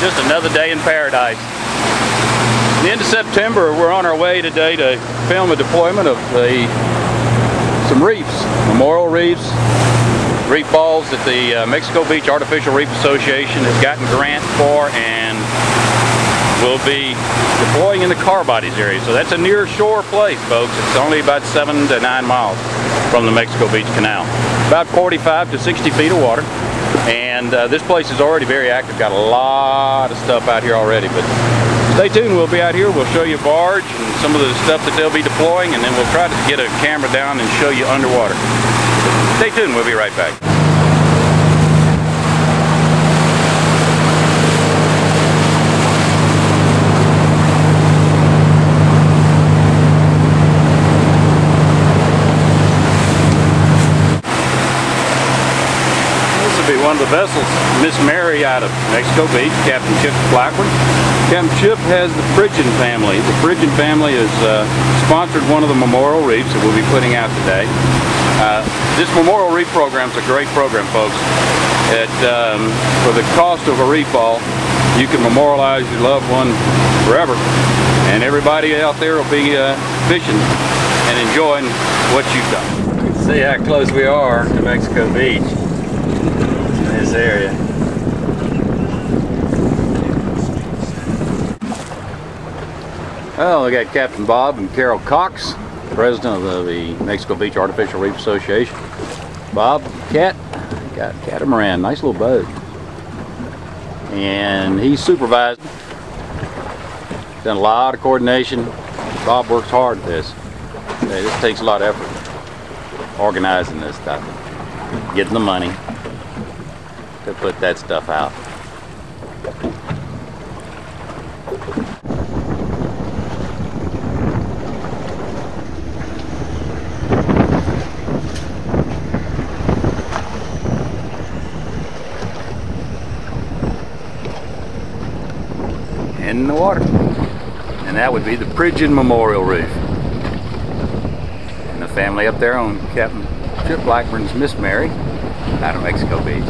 just another day in paradise. At the end of September, we're on our way today to film a deployment of some reefs, memorial reefs, reef balls that the Mexico Beach Artificial Reef Association has gotten grants for, and will be deploying in the car bodies area. So that's a near shore place, folks. It's only about 7 to 9 miles from the Mexico Beach Canal. About 45 to 60 feet of water. And this place is already very active. Got a lot of stuff out here already. But stay tuned. We'll be out here. We'll show you a barge and some of the stuff that they'll be deploying. And then we'll try to get a camera down and show you underwater. Stay tuned. We'll be right back. One of the vessels, Miss Mary out of Mexico Beach, Captain Chip Blackburn. Captain Chip has the Pridgeon family. The Pridgeon family has sponsored one of the memorial reefs that we'll be putting out today. This memorial reef program is a great program, folks. For the cost of a reef ball, you can memorialize your loved one forever, and everybody out there will be fishing and enjoying what you've done. See how close we are to Mexico Beach. This area. Well, we got Captain Bob and Carol Cox, president of the Mexico Beach Artificial Reef Association. Bob, got catamaran, nice little boat, and he's supervised. Done a lot of coordination. Bob works hard at this. This takes a lot of effort, organizing this stuff, getting the money to put that stuff out. In the water. And that would be the Pridgeon Memorial Reef. And the family up there on Captain Chip Blackburn's Miss Mary out of Mexico Beach.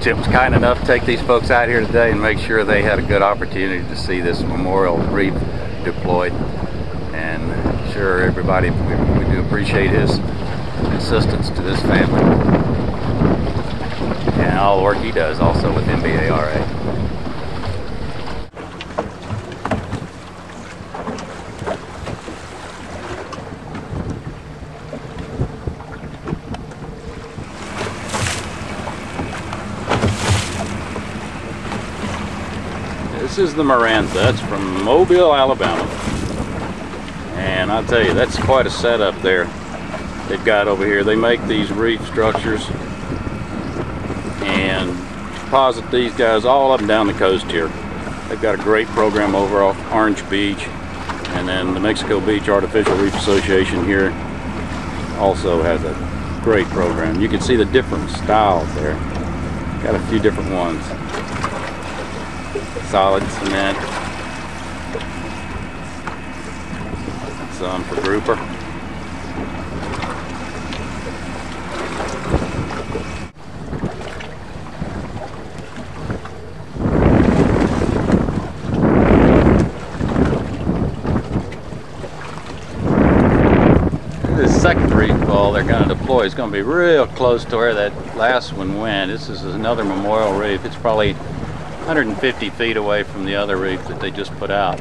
Chip was kind enough to take these folks out here today and make sure they had a good opportunity to see this memorial reef deployed. And sure, everybody, we do appreciate his assistance to this family and all the work he does also with MBARA. This is the Miranda. It's from Mobile, Alabama. And I'll tell you, that's quite a setup there they've got over here. They make these reef structures and deposit these guys all up and down the coast here. They've got a great program over off Orange Beach, and then the Mexico Beach Artificial Reef Association here also has a great program. You can see the different styles there. Got a few different ones. Solid cement, some for grouper. This second reef ball they're going to deploy is going to be real close to where that last one went. This is another memorial reef. It's probably 150 feet away from the other reef that they just put out.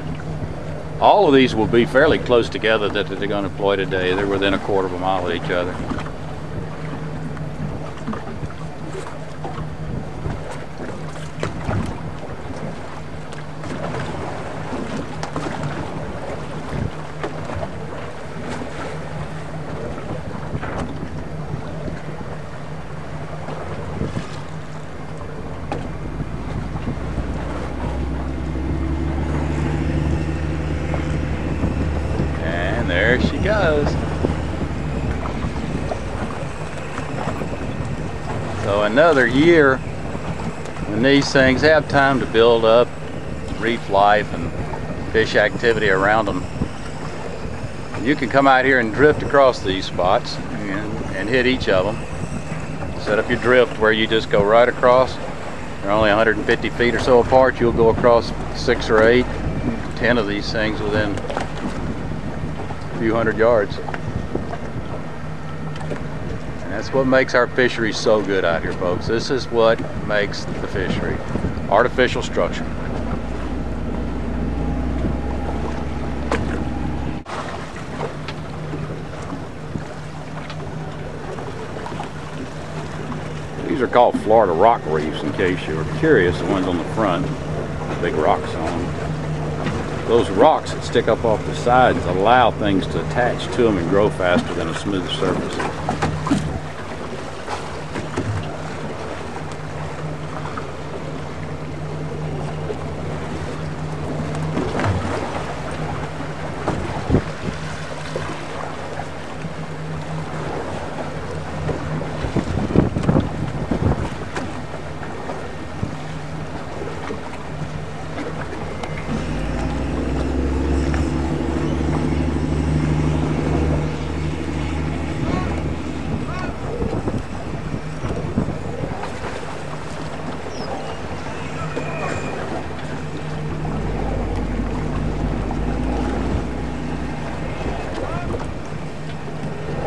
All of these will be fairly close together that they're going to deploy today. They're within a quarter of a mile of each other. There she goes. So another year when these things have time to build up, reef life and fish activity around them, you can come out here and drift across these spots and hit each of them. Set up your drift where you just go right across They're only 150 feet or so apart. You'll go across 6 or 8, 10 of these things within a few hundred yards. And that's what makes our fishery so good out here, folks. This is what makes the fishery. Artificial structure. These are called Florida rock reefs, in case you're curious. The ones on the front, big rocks on them. Those rocks that stick up off the sides allow things to attach to them and grow faster than a smooth surface.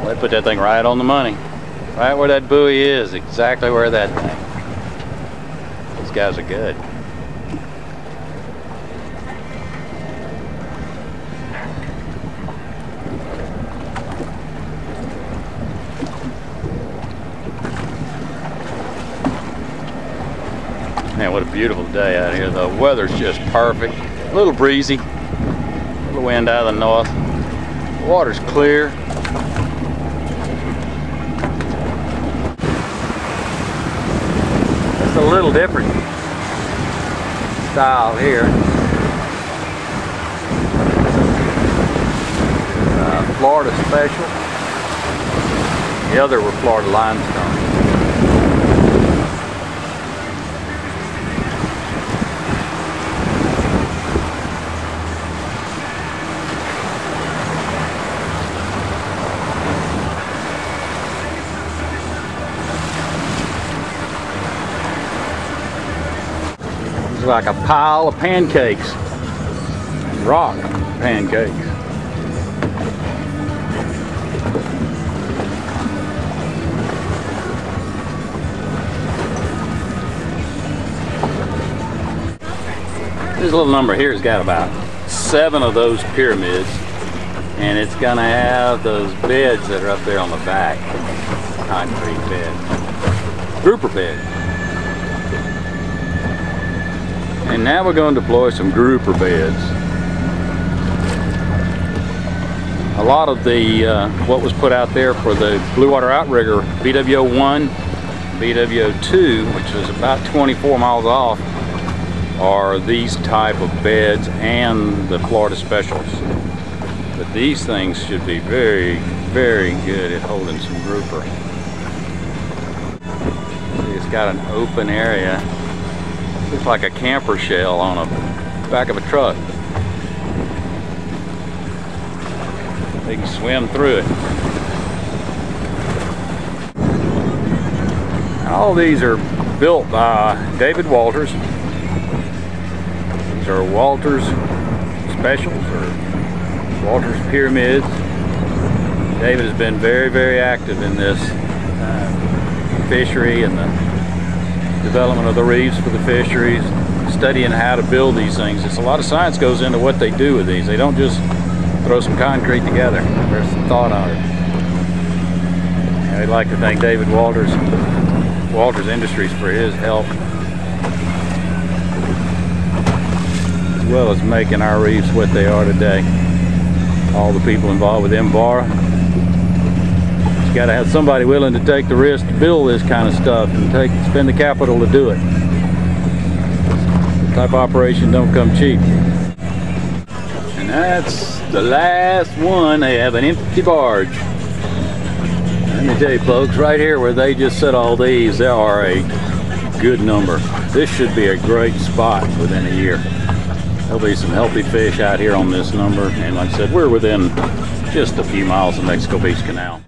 They put that thing right on the money. Right where that buoy is, exactly where that thing. These guys are good. Man, what a beautiful day out here. The weather's just perfect. A little breezy. A little wind out of the north. The water's clear. It's a little different style here. Florida special. The other were Florida limestone. Like a pile of pancakes, rock pancakes. This little number here has got about 7 of those pyramids, and it's gonna have those beds that are up there on the back, concrete beds, grouper beds. And now we're going to deploy some grouper beds. A lot of the what was put out there for the blue water outrigger BWO1, BWO2, which is about 24 miles off, are these type of beds and the Florida specials. But these things should be very, very good at holding some grouper. See, it's got an open area. Looks like a camper shell on a back of a truck. They can swim through it. All these are built by David Walters. These are Walters specials or Walters pyramids. David has been very, very active in this fishery and the development of the reefs for the fisheries, studying how to build these things. It's a lot of science goes into what they do with these. They don't just throw some concrete together. There's some thought on it. And I'd like to thank David Walters Industries for his help, as well as making our reefs what they are today. All the people involved with MBARA. Got to have somebody willing to take the risk to build this kind of stuff and spend the capital to do it. This type of operation don't come cheap. And that's the last one. They have an empty barge. Let me tell you, folks, right here where they just set all these, there are a good number. This should be a great spot within a year. There'll be some healthy fish out here on this number, and like I said, we're within just a few miles of Mexico Beach Canal.